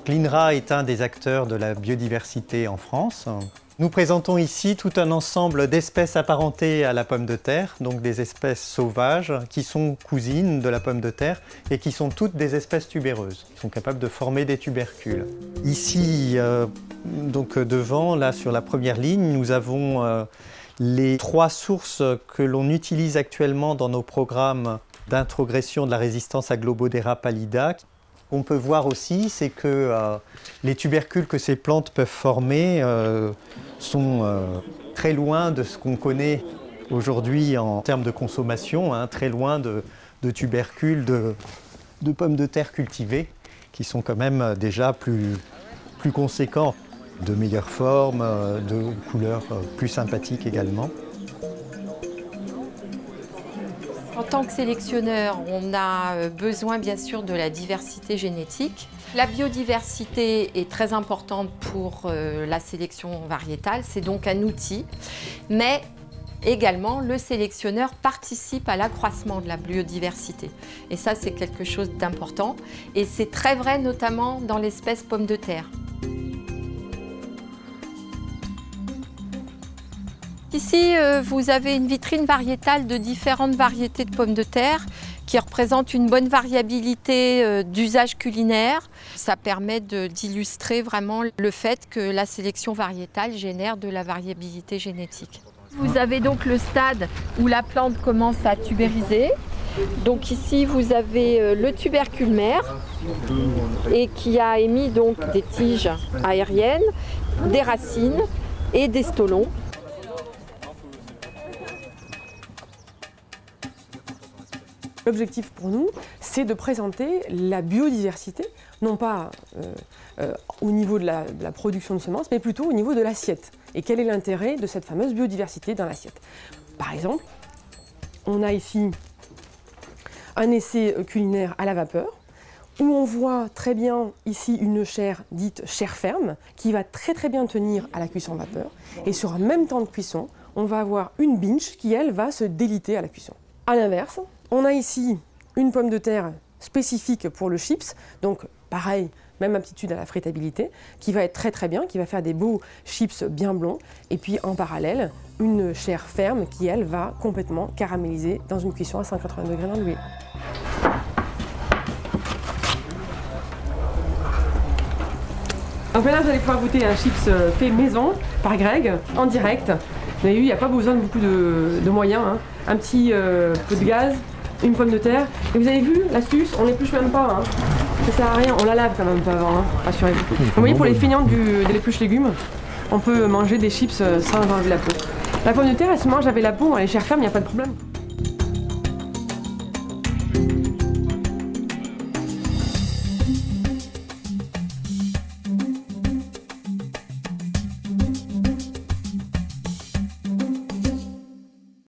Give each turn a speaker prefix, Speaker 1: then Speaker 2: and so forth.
Speaker 1: l'INRA est un des acteurs de la biodiversité en France. Nous présentons ici tout un ensemble d'espèces apparentées à la pomme de terre, donc des espèces sauvages qui sont cousines de la pomme de terre et qui sont toutes des espèces tubéreuses, qui sont capables de former des tubercules. Ici, donc devant, là sur la première ligne, nous avons les 3 sources que l'on utilise actuellement dans nos programmes d'introgression de la résistance à Globodera pallida. On peut voir aussi, c'est que les tubercules que ces plantes peuvent former sont très loin de ce qu'on connaît aujourd'hui en termes de consommation, très loin de tubercules de pommes de terre cultivées, qui sont quand même déjà plus conséquents, de meilleure forme, de couleurs plus sympathiques également.
Speaker 2: En tant que sélectionneur, on a besoin bien sûr de la diversité génétique. La biodiversité est très importante pour la sélection variétale, c'est donc un outil, mais également le sélectionneur participe à l'accroissement de la biodiversité. Et ça, c'est quelque chose d'important et c'est très vrai notamment dans l'espèce pomme de terre. Ici, vous avez une vitrine variétale de différentes variétés de pommes de terre qui représentent une bonne variabilité d'usage culinaire. Ça permet d'illustrer vraiment le fait que la sélection variétale génère de la variabilité génétique. Vous avez donc le stade où la plante commence à tubériser. Donc ici, vous avez le tubercule mère et qui a émis donc des tiges aériennes, des racines et des stolons.
Speaker 3: L'objectif pour nous, c'est de présenter la biodiversité, non pas au niveau de la production de semences, mais plutôt au niveau de l'assiette. Et quel est l'intérêt de cette fameuse biodiversité dans l'assiette? Par exemple, on a ici un essai culinaire à la vapeur, où on voit très bien ici une chair dite chair ferme, qui va très bien tenir à la cuisson vapeur. Et sur un même temps de cuisson, on va avoir une binge qui, elle, va se déliter à la cuisson. À l'inverse, on a ici une pomme de terre spécifique pour le chips, donc pareil, même aptitude à la fritabilité, qui va être très bien, qui va faire des beaux chips bien blonds. Et puis en parallèle, une chair ferme qui, elle, va complètement caraméliser dans une cuisson à 180 degrés dans l'huile. Donc là, vous allez pouvoir goûter un chips fait maison par Greg, en direct. Vous avez vu, il n'y a pas besoin de beaucoup de moyens, hein. Un petit peu de gaz, une pomme de terre. Et vous avez vu l'astuce, on l'épluche même pas, hein. Ça sert à rien, on la lave quand même un peu avant, hein. Rassurez-vous. Vous voyez, pour les feignants de l'épluche légumes, on peut manger des chips sans enlever la peau. La pomme de terre, elle se mange avec la peau, elle est chair ferme, il n'y a pas de problème.